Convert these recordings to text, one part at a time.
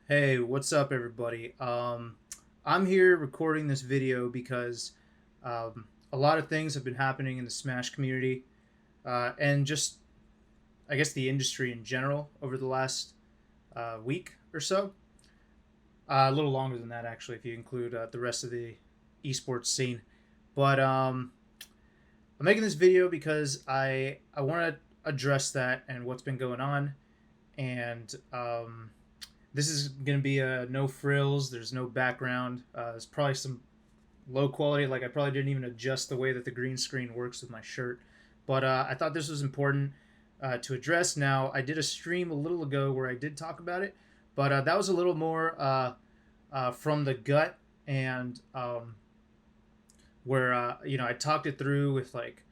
Hey, what's up, everybody? I'm here recording this video because a lot of things have been happening in the Smash community and just, I guess, the industry in general over the last week or so. A little longer than that, actually, if you include the rest of the esports scene. But I'm making this video because I want to address that and what's been going on, and this is going to be a no frills. There's no background. There's probably some low quality. Like I probably didn't even adjust the way that the green screen works with my shirt. But I thought this was important to address. Now I did a stream a little ago where I did talk about it, but that was a little more from the gut and where I talked it through with like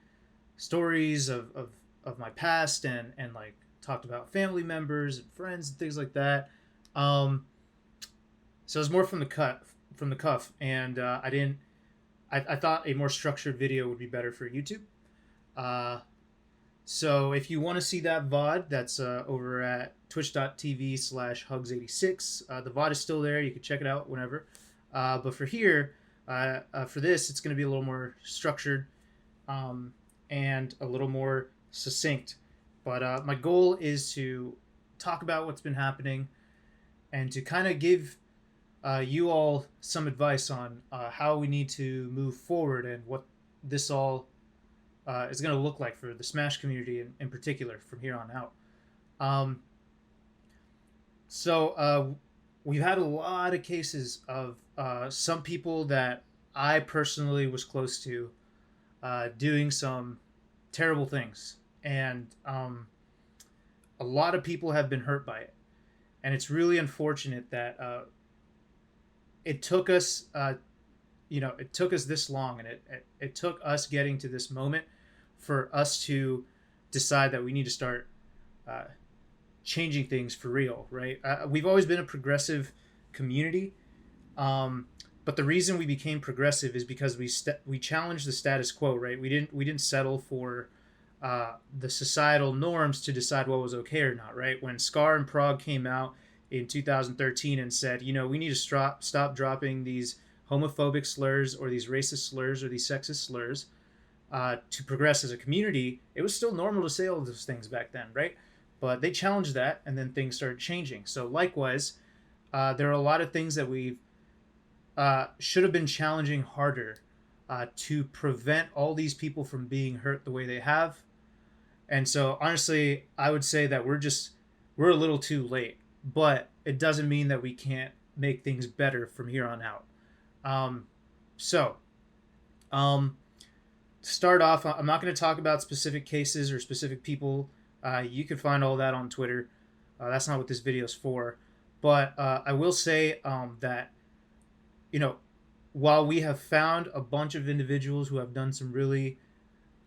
stories of my past and like talked about family members and friends and things like that. Um, so it was more from the cuff, and I didn't. I thought a more structured video would be better for YouTube. Uh, so if you want to see that VOD, that's over at twitch.tv/hugs86. The VOD is still there. You can check it out whenever. But for here, for this, it's going to be a little more structured um, and a little more succinct. But my goal is to talk about what's been happening and to kind of give you all some advice on how we need to move forward and what this all is going to look like for the Smash community in particular from here on out. Um, so we've had a lot of cases of some people that I personally was close to doing some terrible things, and a lot of people have been hurt by it, and it's really unfortunate that it took us it took us this long, and it took us getting to this moment for us to decide that we need to start uh, changing things for real, right? We've always been a progressive community, um, but the reason we became progressive is because we challenged the status quo, right? We didn't settle for the societal norms to decide what was okay or not, right? When Scar and Prague came out in 2013 and said, we need to stop dropping these homophobic slurs or these racist slurs or these sexist slurs to progress as a community, it was still normal to say all those things back then, right? But they challenged that, and then things started changing. So likewise, there are a lot of things that we should have been challenging harder to prevent all these people from being hurt the way they have. And so honestly, I would say that we're a little too late, but it doesn't mean that we can't make things better from here on out. Um, so, um, to start off, I'm not going to talk about specific cases or specific people. You can find all that on Twitter. That's not what this video is for. But I will say that, you know, while we have found a bunch of individuals who have done some really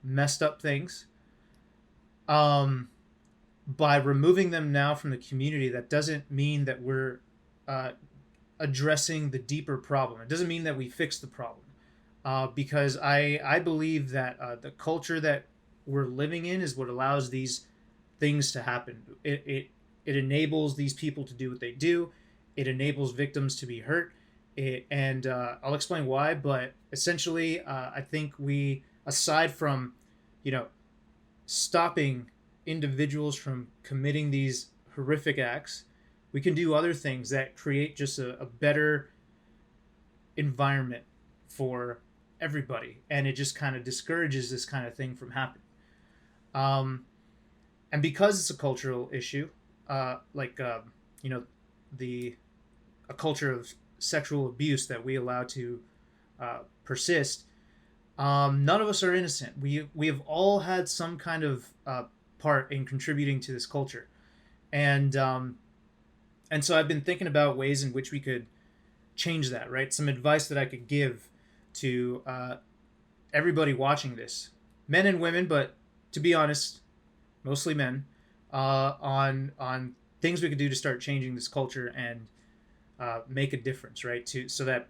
messed up things, um, by removing them now from the community, that doesn't mean that we're uh, addressing the deeper problem. It doesn't mean that we fix the problem. Because I believe that the culture that we're living in is what allows these things to happen. It enables these people to do what they do. It enables victims to be hurt. And I'll explain why. But essentially, I think we, aside from, you know, stopping individuals from committing these horrific acts, we can do other things that create just a better environment for everybody, and it just kind of discourages this kind of thing from happening. Um, and because it's a cultural issue, like you know, the a culture of sexual abuse that we allow to persist, none of us are innocent. We have all had some kind of part in contributing to this culture, and and so I've been thinking about ways in which we could change that. Right, some advice that I could give to everybody watching this, men and women, but to be honest, mostly men, on things we could do to start changing this culture and make a difference, right? To so that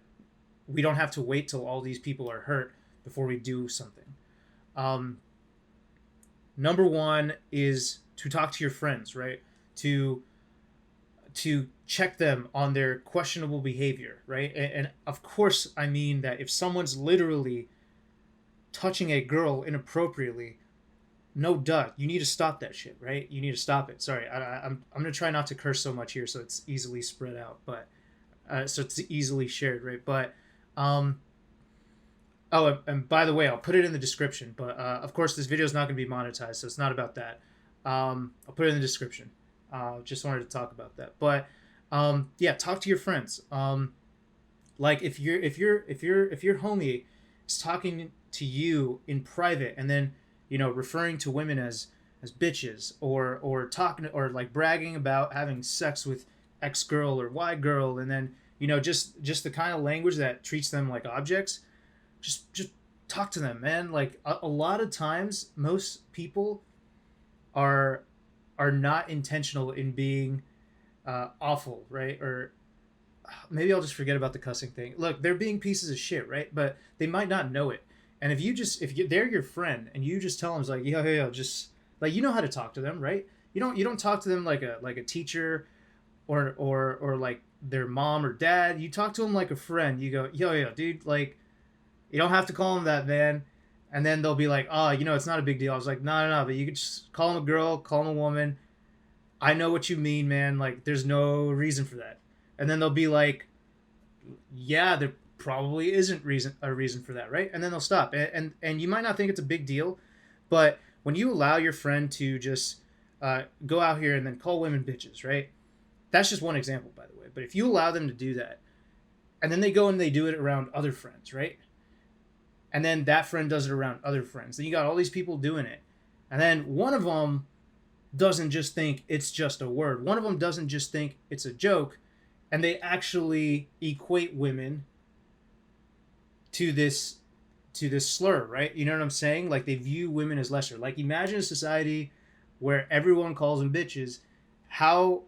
we don't have to wait till all these people are hurt before we do something. Um, Number one is to talk to your friends, right? To to check them on their questionable behavior, right? And of course, I mean that if someone's literally touching a girl inappropriately, no duh, you need to stop that shit, right? You need to stop it. Sorry, I'm gonna try not to curse so much here, so it's easily spread out, but so it's easily shared, right? But um, oh, and by the way, I'll put it in the description. But of course, this video is not going to be monetized, so it's not about that. I'll put it in the description. Just wanted to talk about that. But yeah, talk to your friends. Like if your homie is talking to you in private and then referring to women as bitches or talking or like bragging about having sex with X girl or Y girl and then just the kind of language that treats them like objects, just talk to them, man. Like a lot of times most people are are not intentional in being awful, right? Or maybe I'll just forget about the cussing thing. Look, they're being pieces of shit, right? But they might not know it. And they're your friend and you just tell them, it's like, yo, just like, how to talk to them, right? You don't talk to them like a teacher or like their mom or dad. You talk to them like a friend. You go, yo, dude, like, you don't have to call them that, man. And then they'll be like, oh, it's not a big deal. I was like, no, but you could just call them a girl, call them a woman. I know what you mean, man. Like, there's no reason for that. And then they'll be like, yeah, there probably isn't a reason for that, right? And then they'll stop. And you might not think it's a big deal, but when you allow your friend to just go out here and then call women bitches, right? That's just one example, by the way. But if you allow them to do that, and then they go and they do it around other friends, right? And then that friend does it around other friends. Then you got all these people doing it. And then one of them doesn't just think it's just a word. One of them doesn't just think it's a joke. And they actually equate women to this slur, right? You know what I'm saying? Like they view women as lesser. Like imagine a society where everyone calls them bitches. How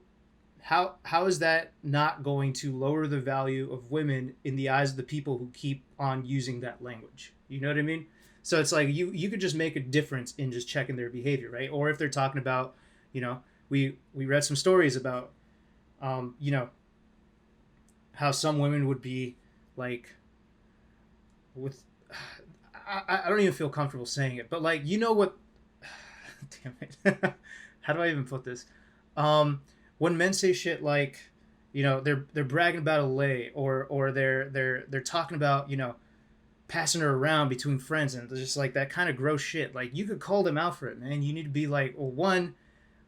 is that not going to lower the value of women in the eyes of the people who keep on using that language? You know what I mean? So it's like you could just make a difference in just checking their behavior, right? Or if they're talking about, we read some stories about, how some women would be like with, I don't even feel comfortable saying it, but like what? Damn it! How do I even put this? When men say shit like, they're bragging about a lay, or they're talking about passing her around between friends, and just like that kind of gross shit. Like you could call them out for it, man. You need to be like, well, one,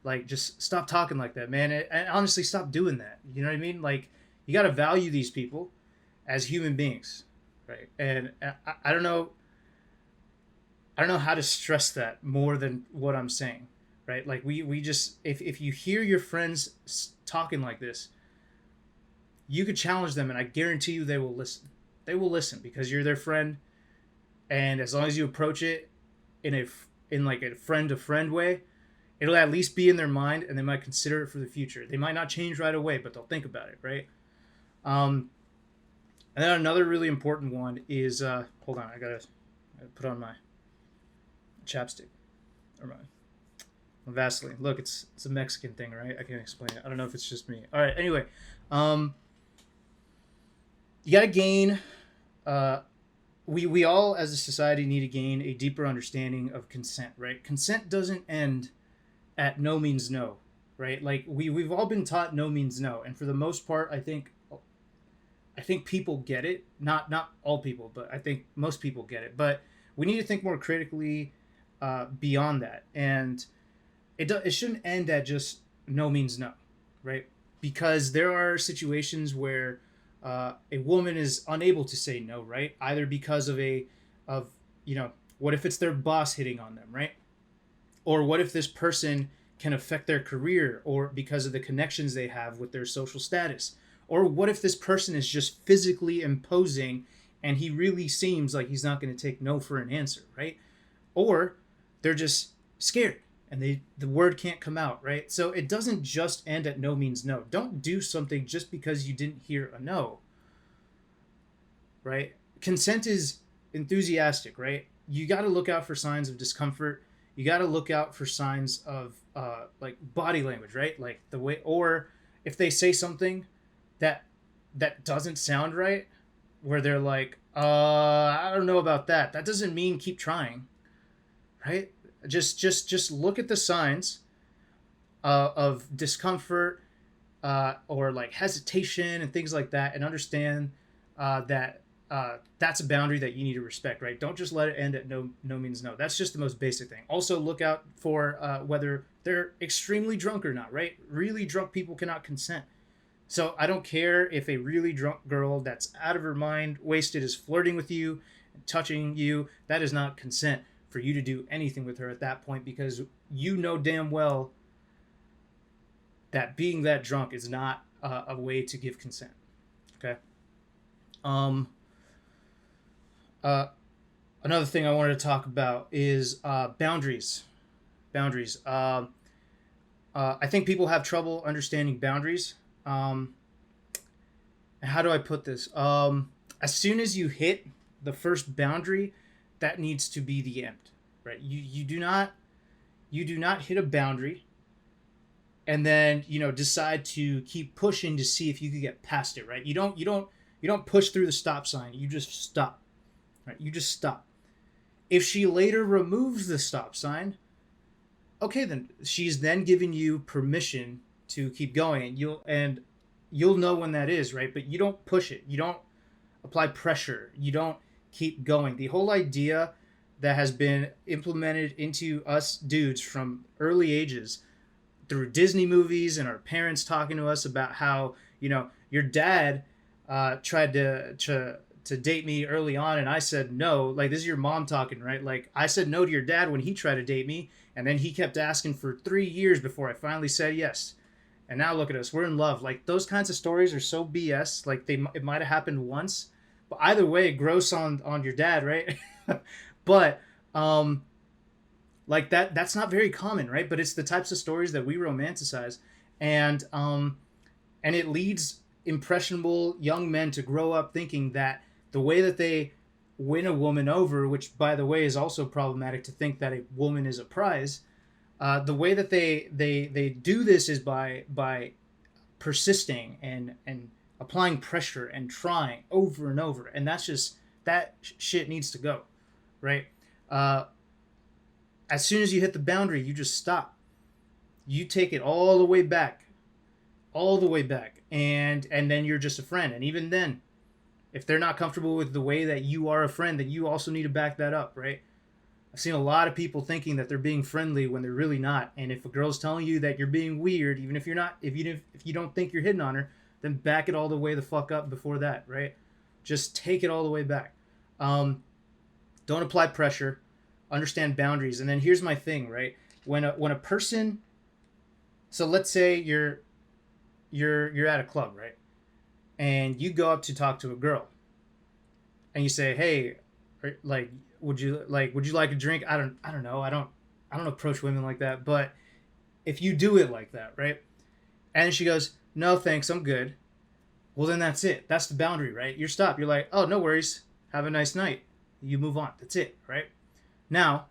like just stop talking like that, man, and honestly, stop doing that. You know what I mean? Like you got to value these people as human beings, right? And I don't know. I don't know how to stress that more than what I'm saying, right? Like we just if you hear your friends talking like this, you could challenge them, and I guarantee you they will listen. They will listen because you're their friend, and as long as you approach it in like a friend to friend way, it'll at least be in their mind, and they might consider it for the future. They might not change right away, but they'll think about it, right? And then another really important one is hold on, I gotta put on my chapstick or my Vaseline. Look, it's a Mexican thing, right? I can't explain it. I don't know if it's just me. All right. Anyway, you gotta gain. We all as a society need to gain a deeper understanding of consent, right? Consent doesn't end at no means no, right? Like we've all been taught no means no, and for the most part, I think people get it. Not all people, but I think most people get it. But we need to think more critically beyond that, and it shouldn't end at just no means no, right? Because there are situations where a woman is unable to say no, right? Either because of what if it's their boss hitting on them, right? Or what if this person can affect their career, or because of the connections they have with their social status? Or what if this person is just physically imposing and he really seems like he's not going to take no for an answer, right? Or they're just scared and the word can't come out, right? So it doesn't just end at no means no. Don't do something just because you didn't hear a no, right? Consent is enthusiastic, right? You got to look out for signs of discomfort. You got to look out for signs of like body language, right? Like the way, or if they say something that doesn't sound right, where they're like, I don't know about that. That doesn't mean keep trying, right? Just look at the signs of discomfort, or like hesitation and things like that, and understand that that's a boundary that you need to respect, right? Don't just let it end at no means no. That's just the most basic thing. Also, look out for whether they're extremely drunk or not, right? Really drunk people cannot consent. So I don't care if a really drunk girl that's out of her mind, wasted, is flirting with you, touching you. That is not consent for you to do anything with her at that point, because you know damn well that being that drunk is not a way to give consent. Okay. Um. Uh. Another thing I wanted to talk about is boundaries. Boundaries. I think people have trouble understanding boundaries. Um. How do I put this? As soon as you hit the first boundary, that needs to be the end, right? You do not hit a boundary and then decide to keep pushing to see if you could get past it, right? You don't push through the stop sign. You just stop, right? You just stop. If she later removes the stop sign, okay, then she's then giving you permission to keep going, and you'll know when that is, right? But you don't push it. You don't apply pressure. You don't keep going. The whole idea that has been implemented into us dudes from early ages through Disney movies and our parents talking to us about how your dad tried to date me early on, and I said no. Like, this is your mom talking, right? Like, I said no to your dad when he tried to date me, and then he kept asking for 3 years before I finally said yes. And now look at us, we're in love. Like, those kinds of stories are so BS. Like, it might have happened once, but either way, gross on your dad, right? But like that's not very common, right? But it's the types of stories that we romanticize, and it leads impressionable young men to grow up thinking that the way that they win a woman over, which by the way is also problematic to think that a woman is a prize, the way that they do this is by persisting and applying pressure and trying over and over, and that shit needs to go, right? As soon as you hit the boundary, you just stop. You take it all the way back, and then you're just a friend. And even then, if they're not comfortable with the way that you are a friend, then you also need to back that up, right? I've seen a lot of people thinking that they're being friendly when they're really not. And if a girl's telling you that you're being weird, even if you're not, if you don't think you're hitting on her, then back it all the way the fuck up before that, right? Just take it all the way back. Don't apply pressure. Understand boundaries. And then here's my thing, right? When a person, so let's say you're at a club, right? And you go up to talk to a girl, and you say, "Hey, like, would you like a drink?" I don't know. I don't approach women like that. But if you do it like that, right? And she goes, "No, thanks, I'm good." Well, then that's it. That's the boundary, right? You're stopped. You're like, "Oh, no worries. Have a nice night." You move on. That's it, right? Now,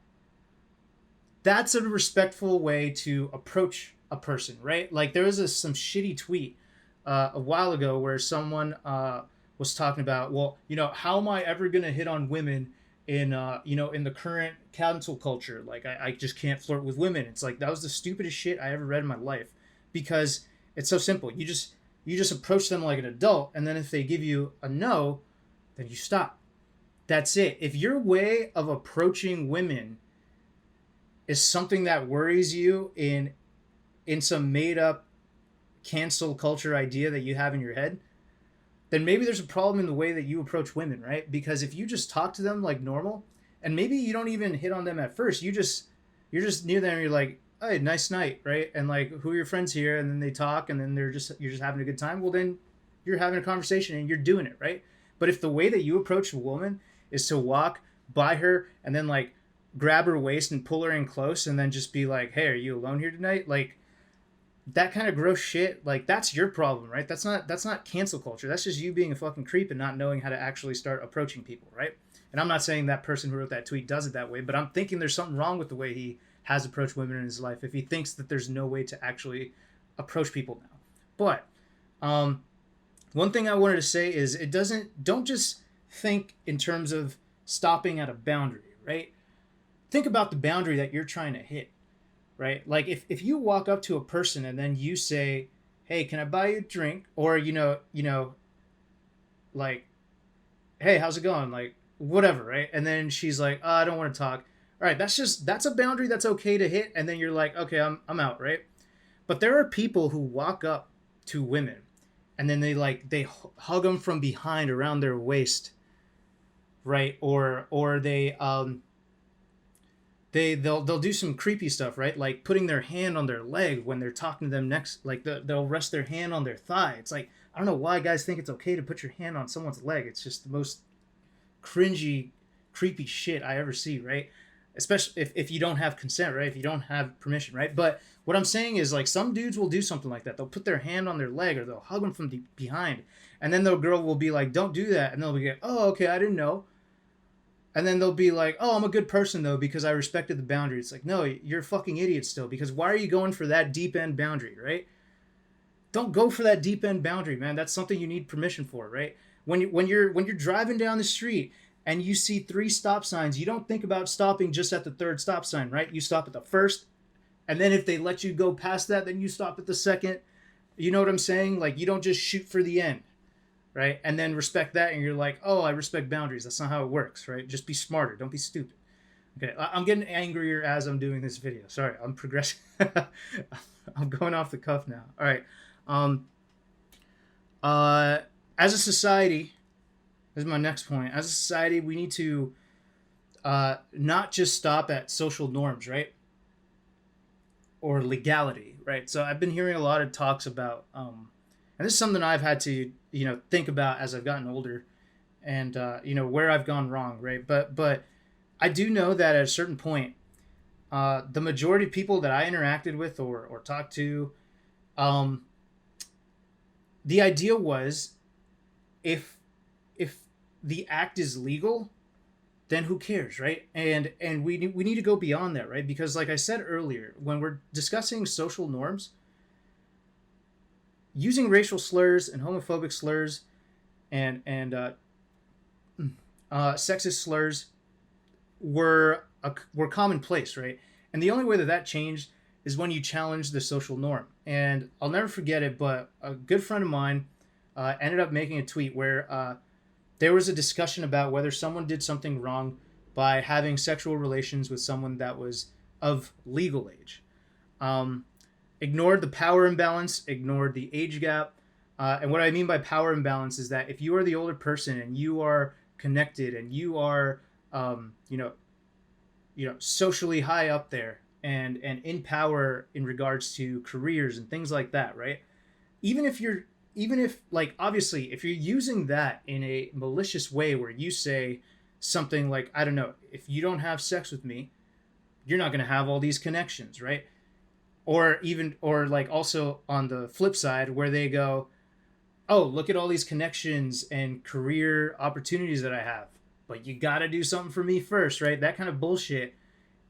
that's a respectful way to approach a person, right? Like, there was some shitty tweet a while ago where someone was talking about, well, how am I ever gonna hit on women in in the current cancel culture? Like, I just can't flirt with women. It's like, that was the stupidest shit I ever read in my life, because it's so simple. You just approach them like an adult, and then if they give you a no, then you stop. That's it. If your way of approaching women is something that worries you in some made up cancel culture idea that you have in your head, then maybe there's a problem in the way that you approach women, right? Because if you just talk to them like normal, and maybe you don't even hit on them at first, you're just near them and you're like, "Hey, nice night," right? And like, "Who are your friends here?" And then they talk, and then you're just having a good time. Well, then you're having a conversation and you're doing it, right? But if the way that you approach a woman is to walk by her and then like grab her waist and pull her in close and then just be like, "Hey, are you alone here tonight?" Like, that kind of gross shit, like, that's your problem, right? That's not cancel culture. That's just you being a fucking creep and not knowing how to actually start approaching people, right? And I'm not saying that person who wrote that tweet does it that way, but I'm thinking there's something wrong with the way he has approached women in his life if he thinks that there's no way to actually approach people now. But um, one thing I wanted to say is don't just think in terms of stopping at a boundary, right? Think about the boundary that you're trying to hit, right? Like if you walk up to a person and then you say, "Hey, can I buy you a drink?" Or like, "Hey, how's it going?" Like whatever, right? And then she's like, "Oh, I don't want to talk." All right, that's a boundary that's okay to hit, and then you're like, "Okay, I'm out," right? But there are people who walk up to women and then they hug them from behind around their waist, right? Or they'll do some creepy stuff, right? Like putting their hand on their leg when they're talking to them next. Like they'll rest their hand on their thigh. It's like, I don't know why guys think it's okay to put your hand on someone's leg. It's just the most cringy, creepy shit I ever see, right? Especially if you don't have consent, right? If you don't have permission, right? But what I'm saying is, like, some dudes will do something like that. They'll put their hand on their leg or they'll hug them from behind, and then the girl will be like, "Don't do that," and they'll be like, "Oh, okay, I didn't know." And then they'll be like, "Oh, I'm a good person though because I respected the boundary." It's like, no, you're a fucking idiot still, because why are you going for that deep end boundary, right? Don't go for that deep end boundary, man. That's something you need permission for, right? When you're driving down the street and you see three stop signs, you don't think about stopping just at the third stop sign, right? You stop at the first, and then if they let you go past that, then you stop at the second. You know what I'm saying? Like, you don't just shoot for the end, right? And then respect that, and you're like, "Oh, I respect boundaries." That's not how it works, right? Just be smarter. Don't be stupid. Okay, I'm getting angrier as I'm doing this video. Sorry, I'm progressing. I'm going off the cuff now. All right. Um, uh, as a society, this is my next point. As a society, we need to not just stop at social norms, right? Or legality, right? So I've been hearing a lot of talks about, and this is something I've had to, think about as I've gotten older, and where I've gone wrong, right? But I do know that at a certain point, the majority of people that I interacted with or talked to, um, the idea was, if if the act is legal, then who cares, right? And we need to go beyond that, right? Because like I said earlier, when we're discussing social norms, using racial slurs and homophobic slurs and sexist slurs were commonplace, right? And the only way that that changed is when you challenge the social norm. And I'll never forget it, but a good friend of mine ended up making a tweet where there was a discussion about whether someone did something wrong by having sexual relations with someone that was of legal age. Um, Ignored the power imbalance, ignored the age gap. And what I mean by power imbalance is that if you are the older person and you are connected and you are, um, you know, socially high up there and in power in regards to careers and things like that, right? Even if you're even if like obviously if you're using that in a malicious way where you say something like, I don't know, if you don't have sex with me, you're not going to have all these connections, right? Or like also on the flip side where they go, "Oh, look at all these connections and career opportunities that I have, but you got to do something for me first," right? That kind of bullshit,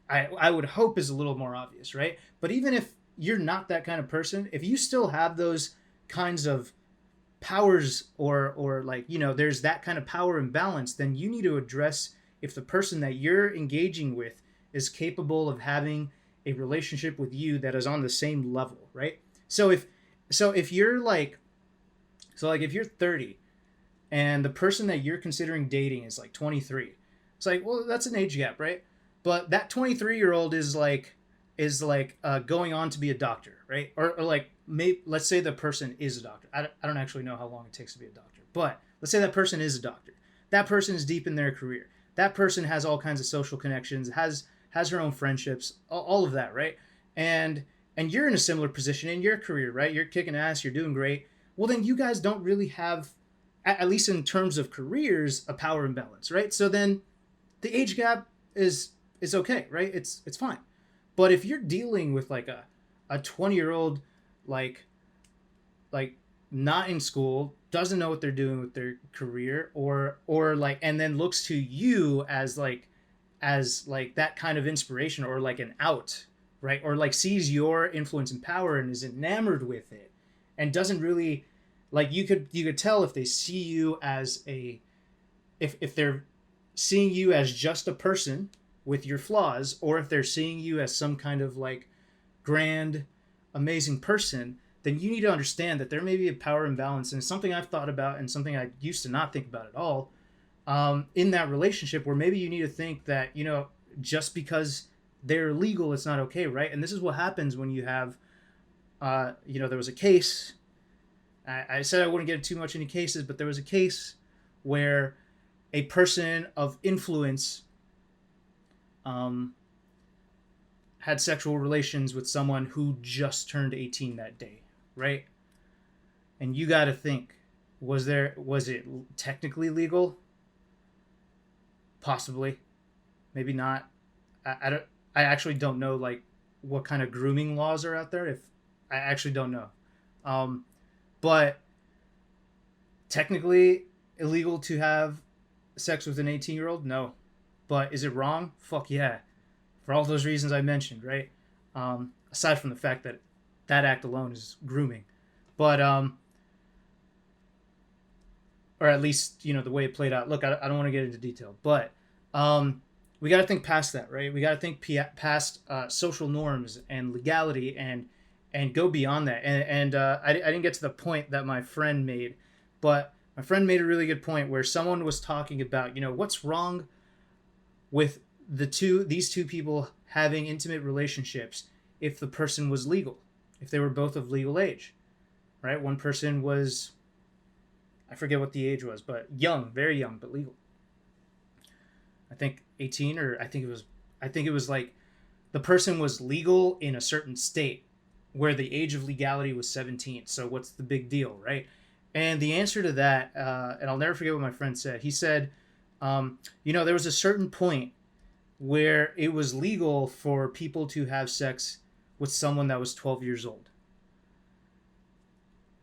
I would hope is a little more obvious, right? But even if you're not that kind of person, if you still have those kinds of powers, or like, there's that kind of power imbalance, then you need to address if the person that you're engaging with is capable of having a relationship with you that is on the same level, right? So if you're like, if you're 30 and the person that you're considering dating is like 23, it's like, well, that's an age gap, right? But that 23-year-old is like going on to be a doctor, right? Or like, maybe let's say the person is a doctor. I don't actually know how long it takes to be a doctor, but let's say that person is a doctor. That person is deep in their career. That person has all kinds of social connections, has her own friendships, all of that, right? And you're in a similar position in your career, right? You're kicking ass, you're doing great. Well, then you guys don't really have, at least in terms of careers, a power imbalance, right? So then the age gap is okay, right? It's fine. But if you're dealing with like a 20-year-old, like like not in school, doesn't know what they're doing with their career, or like, and then looks to you as like that kind of inspiration or like an out, right? Or like sees your influence and power and is enamored with it, and doesn't really, like, you could tell if they see you as a, if they're seeing you as just a person with your flaws, or if they're seeing you as some kind of like grand, amazing person, then you need to understand that there may be a power imbalance. And it's something I've thought about and something I used to not think about at all, in that relationship, where maybe you need to think that, just because they're legal, it's not okay, right? And this is what happens when you have, there was a case. I said I wouldn't get too much into cases, but there was a case where a person of influence had sexual relations with someone who just turned 18 that day, right? And you got to think, was it technically legal? Possibly, maybe not. I actually don't know, like, what kind of grooming laws are out there. If I actually don't know, but technically illegal to have sex with an 18-year-old? No. But is it wrong? Fuck yeah. For all those reasons I mentioned, right? Aside from the fact that that act alone is grooming. But, or at least, the way it played out. Look, I don't want to get into detail, but we got to think past that, right? We got to think past social norms and legality and go beyond that. And I didn't get to the point that my friend made, but my friend made a really good point where someone was talking about, what's wrong with these two people having intimate relationships if the person was legal, if they were both of legal age, right? One person was, I forget what the age was, but young, very young, but legal. I think 18, or I think it was like the person was legal in a certain state where the age of legality was 17. So what's the big deal, right? And the answer to that, and I'll never forget what my friend said. He said, there was a certain point where it was legal for people to have sex with someone that was 12 years old.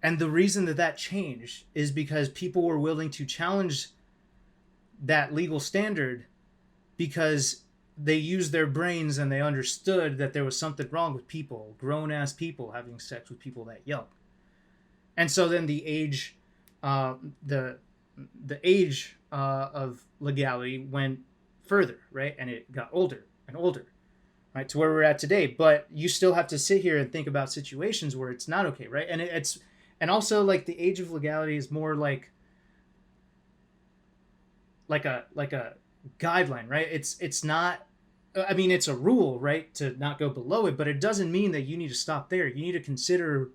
And the reason that changed is because people were willing to challenge that legal standard because they used their brains and they understood that there was something wrong with people, grown-ass people, having sex with people that young. And so then the age, the age of legality went further, right? And it got older and older, right, to where we're at today. But you still have to sit here and think about situations where it's not okay, right? And and also, like, the age of legality is more like a guideline, right? It's not. I mean, it's a rule, right, to not go below it, but it doesn't mean that you need to stop there. You need to consider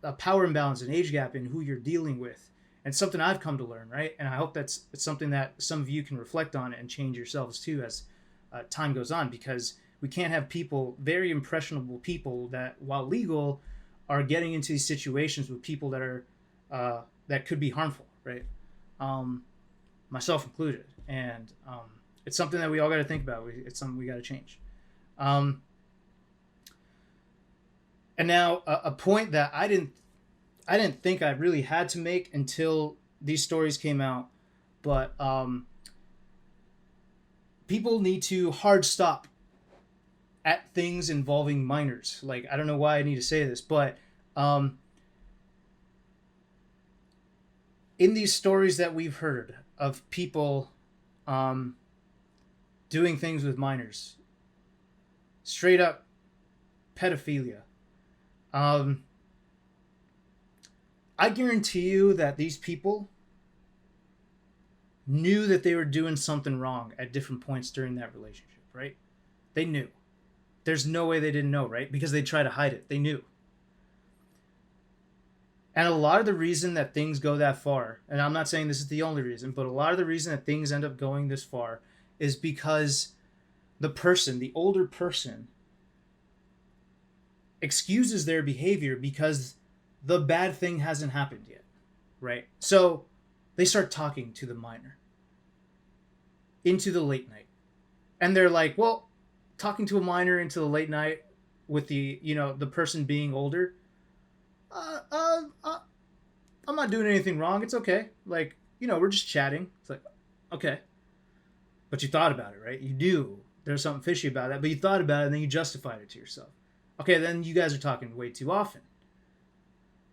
a power imbalance and age gap in who you're dealing with. And something I've come to learn, right? And I hope it's something that some of you can reflect on and change yourselves too as time goes on, because we can't have people, very impressionable people, that while legal are getting into these situations with people that are that could be harmful, right? Myself included. And it's something that we all got to think about. It's something we got to change. And now a point that I didn't think I really had to make until these stories came out, but people need to hard stop at things involving minors. Like, I don't know why I need to say this, but in these stories that we've heard of people doing things with minors, straight up pedophilia, I guarantee you that these people knew that they were doing something wrong at different points during that relationship, right? They knew. There's no way they didn't know, right? Because they try to hide it. They knew. And a lot of the reason that things go that far, and I'm not saying this is the only reason, but a lot of the reason that things end up going this far is because the person, the older person, excuses their behavior because the bad thing hasn't happened yet, right? So they start talking to the minor into the late night. And they're like, well, talking to a minor into the late night with the, the person being older, I'm not doing anything wrong. It's okay. Like, we're just chatting. It's like, okay. But you thought about it, right? You knew there's something fishy about that, but you thought about it and then you justified it to yourself. Okay, then you guys are talking way too often.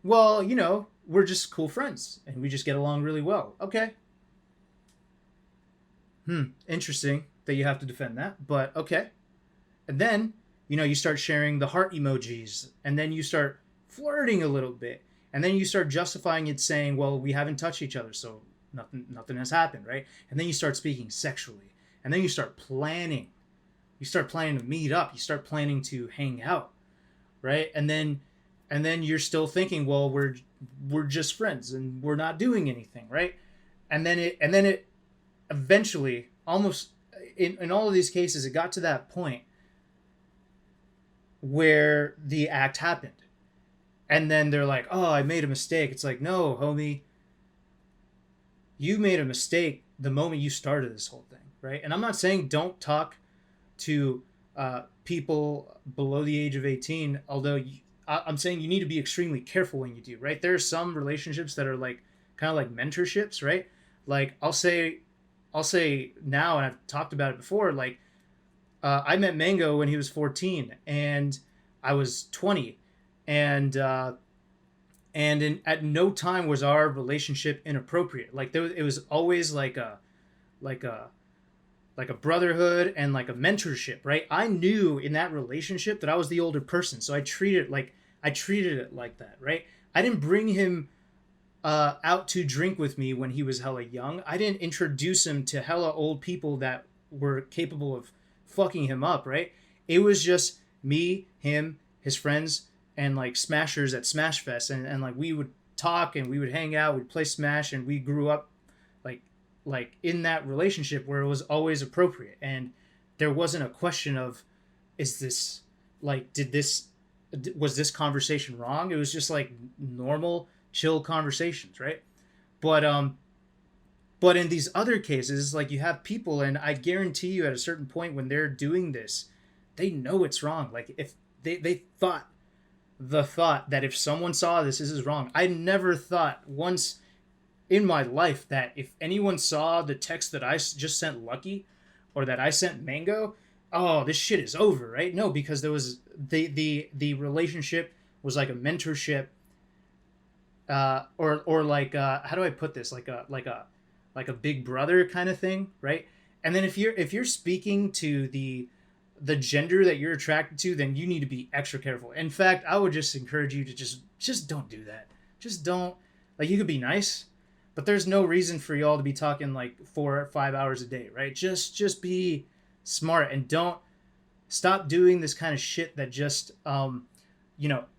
Well, we're just cool friends and we just get along really well. Okay. Interesting that you have to defend that, but okay. And then, you start sharing the heart emojis, and then you start flirting a little bit, and then you start justifying it, saying, "Well, we haven't touched each other, so nothing has happened, right?" And then you start speaking sexually, and then you start planning. You start planning to meet up. You start planning to hang out, right? And then you're still thinking, "Well, we're just friends, and we're not doing anything, right?" And then it eventually, almost in all of these cases, it got to that point where the act happened. And then they're like, "Oh, I made a mistake." It's like, "No, homie, you made a mistake the moment you started this whole thing," right? And I'm not saying don't talk to people below the age of 18, although I'm saying you need to be extremely careful when you do, right? There are some relationships that are like kind of like mentorships, right? Like I'll say now, and I've talked about it before, like I met Mango when he was 14 and I was 20, and at no time was our relationship inappropriate. Like it was always like a like a brotherhood and like a mentorship, right? I knew in that relationship that I was the older person, so I treated it like that, right? I didn't bring him out to drink with me when he was hella young. I didn't introduce him to hella old people that were capable of fucking him up, right? It was just me, him, his friends, and like smashers at Smash Fest, and like we would talk and we would hang out, we'd play Smash, and we grew up like in that relationship where it was always appropriate, and there wasn't a question of, is this like, did this was this conversation wrong? It was just like normal chill conversations, right? But um but in these other cases, like, you have people, and I guarantee you at a certain point when they're doing this, they know it's wrong. Like, if they thought the thought that if someone saw this is wrong. I never thought once in my life that if anyone saw the text that I just sent Lucky, or that I sent Mango, oh, this shit is over, right? No, because there was the relationship was like a mentorship, or like, how do I put this, like a big brother kind of thing, right? And then if you're speaking to the gender that you're attracted to, then you need to be extra careful. In fact, I would just encourage you to just don't do that. Just don't. Like, you could be nice, but there's no reason for y'all to be talking like 4 or 5 hours a day, right? Just be smart, and don't stop doing this kind of shit that just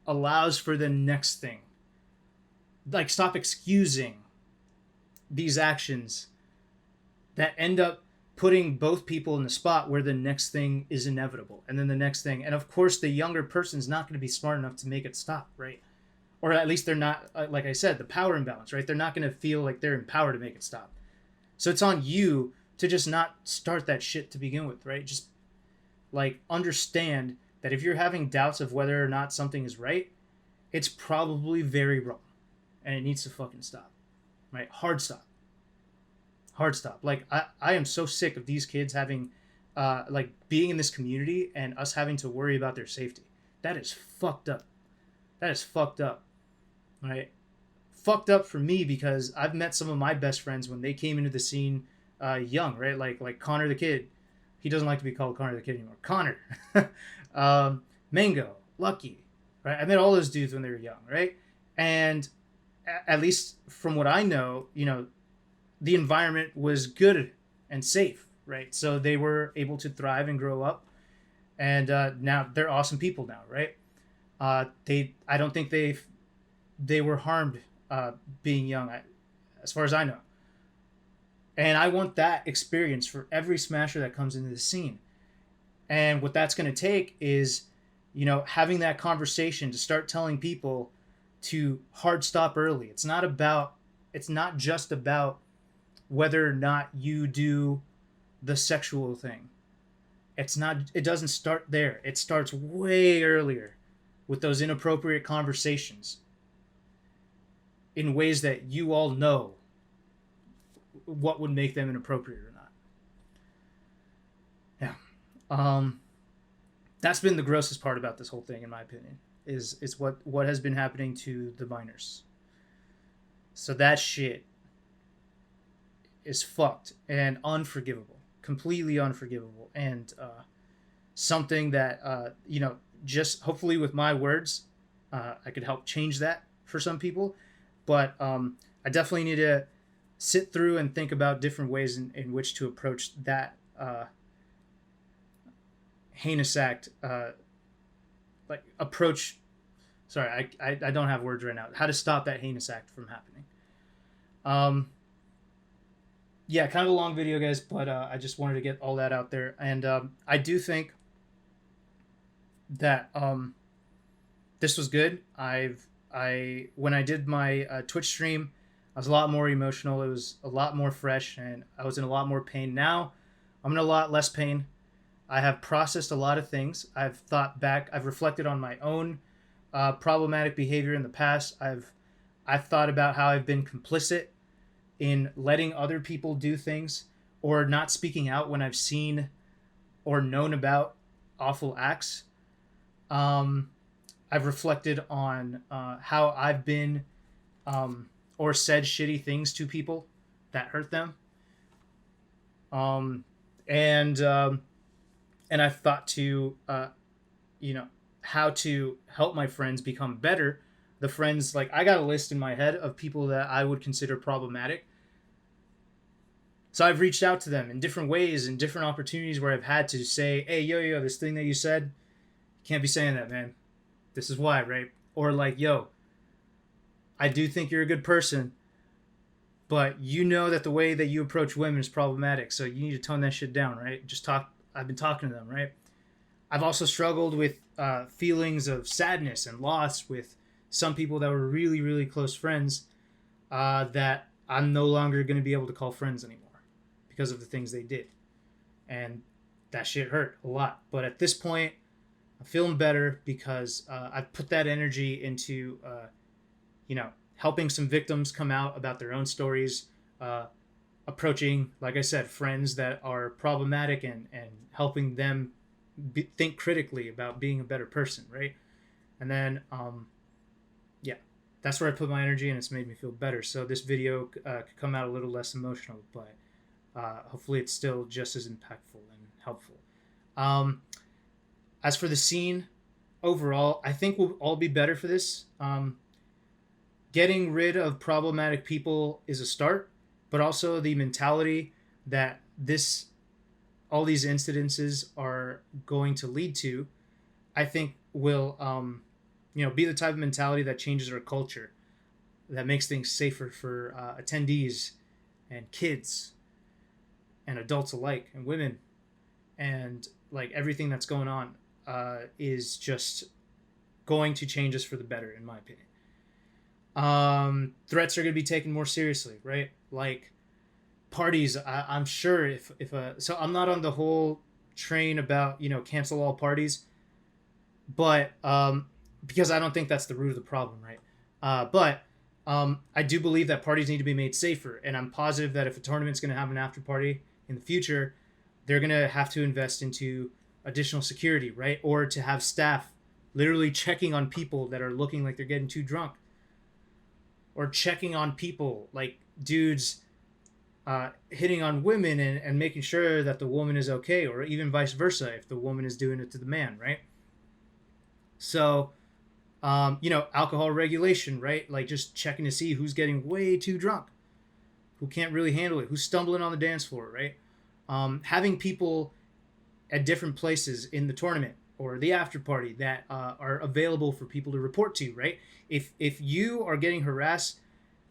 allows for the next thing. Like, stop excusing these actions that end up putting both people in the spot where the next thing is inevitable, and then the next thing, and of course the younger person's not going to be smart enough to make it stop, right? Or at least they're not, like I said, the power imbalance, right? They're not going to feel like they're empowered to make it stop. So it's on you to just not start that shit to begin with, right? Just like understand that if you're having doubts of whether or not something is right, it's probably very wrong, and it needs to fucking stop, right? Hard stop. Hard stop. Like, I am so sick of these kids having like being in this community and us having to worry about their safety. That is fucked up. That is fucked up, right? Fucked up for me, because I've met some of my best friends when they came into the scene young, right? Like Connor the Kid. He doesn't like to be called Connor the Kid anymore. Connor. Mango, Lucky, right? I met all those dudes when they were young, right? And at least from what I know, the environment was good and safe, right? So they were able to thrive and grow up, and now they're awesome people now, right? I don't think they were harmed being young, as far as I know. And I want that experience for every smasher that comes into the scene. And what that's going to take is, having that conversation to start telling people to hard stop early. It's not just about whether or not you do the sexual thing. It doesn't start there. It starts way earlier with those inappropriate conversations in ways that you all know what would make them inappropriate or not. Yeah. That's been the grossest part about this whole thing, in my opinion. is what has been happening to the minors. So that shit is fucked and unforgivable, completely unforgivable, and something that just hopefully with my words, I could help change that for some people. But I definitely need to sit through and think about different ways in which to approach that heinous act. Like approach. Sorry, I don't have words right now. How to stop that heinous act from happening. Um, yeah, kind of a long video, guys, but I just wanted to get all that out there, and I do think that this was good. I when I did my Twitch stream, I was a lot more emotional. It was a lot more fresh, and I was in a lot more pain. Now I'm in a lot less pain. I have processed a lot of things. I've thought back. I've reflected on my own problematic behavior in the past. I've thought about how I've been complicit in letting other people do things or not speaking out when I've seen or known about awful acts. I've reflected on how I've been or said shitty things to people that hurt them. Um, and I've thought to how to help my friends become better. The friends, like, I got a list in my head of people that I would consider problematic. So I've reached out to them in different ways and different opportunities where I've had to say, hey, yo, this thing that you said, you can't be saying that, man. This is why, right? Or like, yo, I do think you're a good person, but you know that the way that you approach women is problematic, so you need to tone that shit down, right? Just talk. I've been talking to them, right? I've also struggled with feelings of sadness and loss with some people that were really, really close friends that I'm no longer going to be able to call friends anymore because of the things they did. And that shit hurt a lot. But at this point, I'm feeling better because I've put that energy into, helping some victims come out about their own stories, approaching, like I said, friends that are problematic and helping them think critically about being a better person, right? And then, that's where I put my energy, and it's made me feel better. So this video could come out a little less emotional, but hopefully it's still just as impactful and helpful. As for the scene overall, I think we'll all be better for this. Getting rid of problematic people is a start, but also the mentality that all these incidences are going to lead to, I think will be the type of mentality that changes our culture, that makes things safer for attendees and kids and adults alike and women, and like everything that's going on is just going to change us for the better, in my opinion. Threats are going to be taken more seriously, right? Like parties, I'm sure if so I'm not on the whole train about cancel all parties, but because I don't think that's the root of the problem, right? But I do believe that parties need to be made safer, and I'm positive that if a tournament's going to have an after party in the future, they're going to have to invest into additional security, right? Or to have staff literally checking on people that are looking like they're getting too drunk, or checking on people like dudes hitting on women and making sure that the woman is okay, or even vice versa if the woman is doing it to the man, right? So alcohol regulation, right? Like just checking to see who's getting way too drunk, who can't really handle it, who's stumbling on the dance floor, right? Having people at different places in the tournament or the after party that are available for people to report to, right? If you are getting harassed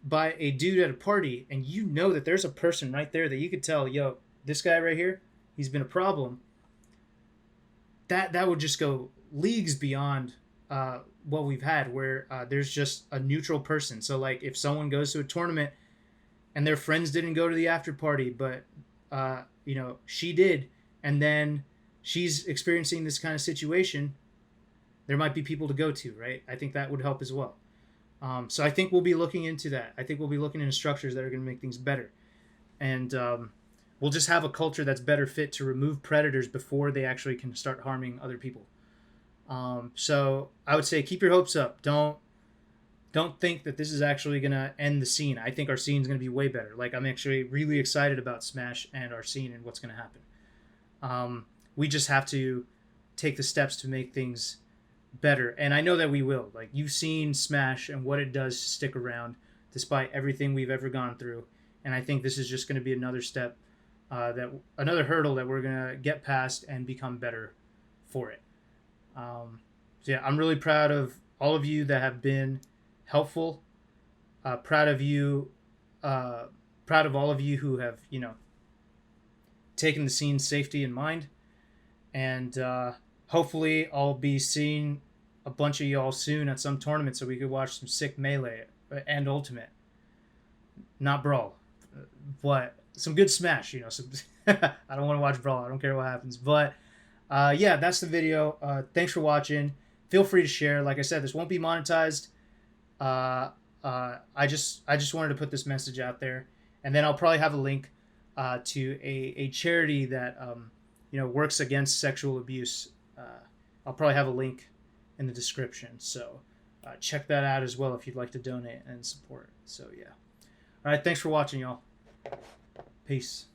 by a dude at a party and you know that there's a person right there that you could tell, yo, this guy right here, he's been a problem, that would just go leagues beyond what we've had, where there's just a neutral person. So like if someone goes to a tournament and their friends didn't go to the after party, but she did, and then she's experiencing this kind of situation, there might be people to go to, right? I think that would help as well. So I think we'll be looking into that. I think we'll be looking into structures that are going to make things better, and we'll just have a culture that's better fit to remove predators before they actually can start harming other people. So I would say keep your hopes up. Don't think that this is actually gonna end the scene. I think our scene is gonna be way better. Like, I'm actually really excited about Smash and our scene and what's gonna happen. We just have to take the steps to make things better, and I know that we will. Like, you've seen Smash and what it does to stick around despite everything we've ever gone through, and I think this is just going to be another step, that another hurdle that we're gonna get past and become better for it. So yeah, I'm really proud of all of you that have been helpful. Proud of you. Uh, Proud of all of you who have taken the scene's safety in mind, and hopefully I'll be seeing a bunch of y'all soon at some tournament so we could watch some sick melee and ultimate, not brawl, but some good smash. Some I don't want to watch brawl. I don't care what happens, but yeah, that's the video. Thanks for watching. Feel free to share. Like I said, this won't be monetized. I just wanted to put this message out there, and then I'll probably have a link to a charity that works against sexual abuse. I'll probably have a link in the description, so check that out as well if you'd like to donate and support. So yeah, all right, thanks for watching, y'all. Peace.